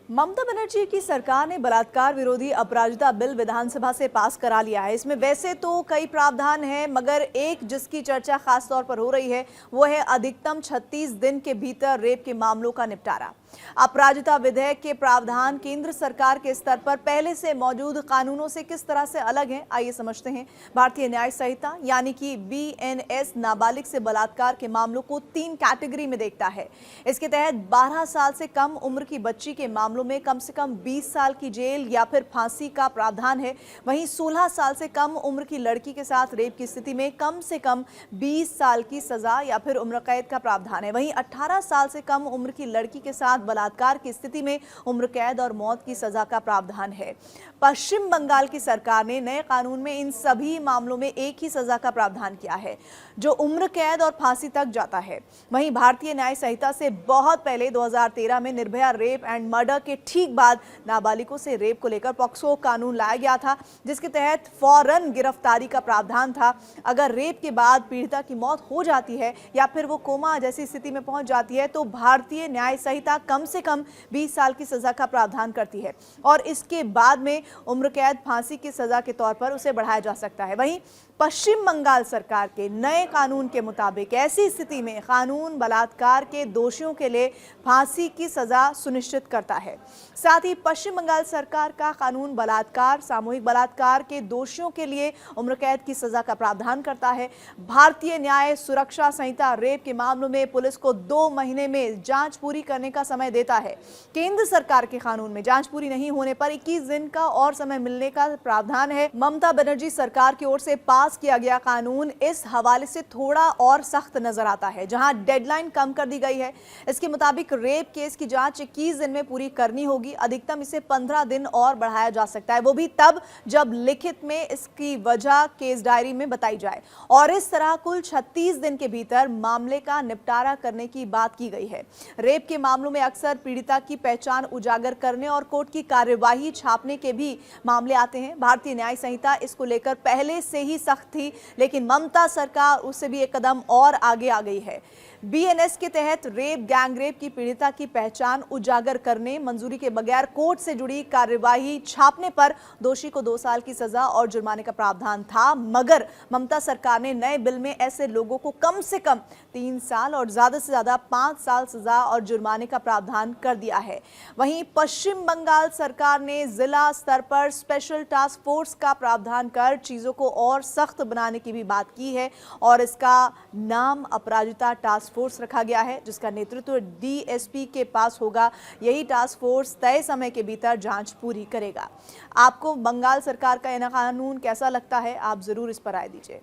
ममता बनर्जी की सरकार ने बलात्कार विरोधी अपराजिता बिल विधानसभा से पास करा लिया है। इसमें वैसे तो कई प्रावधान हैं, मगर एक जिसकी चर्चा खास तौर पर हो रही है वो है अधिकतम 36 दिन के भीतर रेप के मामलों का निपटारा। अपराजिता विधेयक के प्रावधान केंद्र सरकार के स्तर पर पहले से मौजूद कानूनों से किस तरह से अलग हैं, आइए समझते हैं। भारतीय न्याय संहिता यानी कि BNS नाबालिग से बलात्कार के मामलों को 3 कैटेगरी में देखता है। इसके तहत 12 साल से कम उम्र की बच्ची के मामलों में कम से कम 20 साल की जेल या फिर फांसी का प्रावधान है। वहीं 16 साल से कम उम्र की लड़की के साथ रेप की स्थिति में कम से कम 20 साल की सजा या फिर उम्र कैद का प्रावधान है। वहीं 18 साल से कम उम्र की लड़की के साथ बलात्कार की स्थिति में उम्र कैद और मौत की सजा का प्रावधान है। पश्चिम बंगाल की सरकार ने नए कानून में इन सभी मामलों में एक ही सजा का प्रावधान किया है, जो उम्र कैद और फांसी तक जाता है। वहीं भारतीय न्याय संहिता से बहुत पहले 2013 में निर्भया रेप एंड मर्डर के ठीक बाद नाबालिगों से रेप को लेकर पॉक्सो कानून लाया गया था, जिसके तहत फौरन गिरफ्तारी का प्रावधान था। अगर रेप के बाद पीड़िता की मौत हो जाती है या फिर वो कोमा जैसी स्थिति में पहुंच जाती है तो भारतीय न्याय संहिता कम से कम 20 साल की सजा का प्रावधान करती है और इसके बाद में उम्र कैद फांसी की सजा के तौर पर उसे बढ़ाया जा सकता है। वहीं पश्चिम बंगाल सरकार के नए कानून के मुताबिक ऐसी स्थिति में कानून बलात्कार के दोषियों के लिए फांसी की सजा सुनिश्चित करता है। साथ ही पश्चिम बंगाल सरकार का कानून बलात्कार, सामूहिक बलात्कार के दोषियों के लिए उम्र कैद की सजा का प्रावधान करता है। भारतीय न्याय सुरक्षा संहिता रेप के मामलों में पुलिस को 2 महीने में जांच पूरी करने का समय देता है। केंद्र सरकार के कानून में जांच पूरी नहीं होने पर 21 दिन का और समय मिलने का प्रावधान है। ममता बनर्जी सरकार की ओर से पास किया गया कानून इस हवाले से थोड़ा और सख्त नजर आता है, जहां डेडलाइन कम कर दी गई है। इसके मुताबिक रेप केस की जांच 21 दिन में पूरी करनी होगी। अधिकतम इसे 15 दिन और बढ़ाया जा सकता है, वो भी तब जब लिखित में इसकी वजह केस डायरी में बताई जाए। और इस तरह कुल 36 दिन के भीतर मामले का निपटारा करने की बात की गई है। रेप के मामलों में अक्सर पीड़िता की पहचान उजागर करने और कोर्ट की कार्यवाही छापने के भी मामले आते हैं। भारतीय न्याय संहिता इसको लेकर पहले से ही सख्त थी, लेकिन ममता सरकार उससे भी एक कदम और आगे आ गई है। BNS के तहत रेप, गैंगरेप की पीड़िता की पहचान उजागर करने, मंजूरी के बगैर कोर्ट से जुड़ी कार्यवाही छापने पर दोषी को 2 साल की सजा और जुर्माने का प्रावधान था, मगर ममता सरकार ने नए बिल में ऐसे लोगों को कम से कम 3 साल और ज्यादा से ज्यादा 5 साल सजा और जुर्माने का प्रावधान कर दिया है। वहीं पश्चिम बंगाल सरकार ने जिला स्तर पर स्पेशल टास्क फोर्स का प्रावधान कर चीजों को और सख्त बनाने की भी बात की है और इसका नाम अपराजिता टास्क फोर्स रखा गया है, जिसका नेतृत्व DSP के पास होगा। यही टास्क फोर्स तय समय के भीतर जांच पूरी करेगा। आपको बंगाल सरकार का यह कानून कैसा लगता है, आप जरूर इस पर राय दीजिए।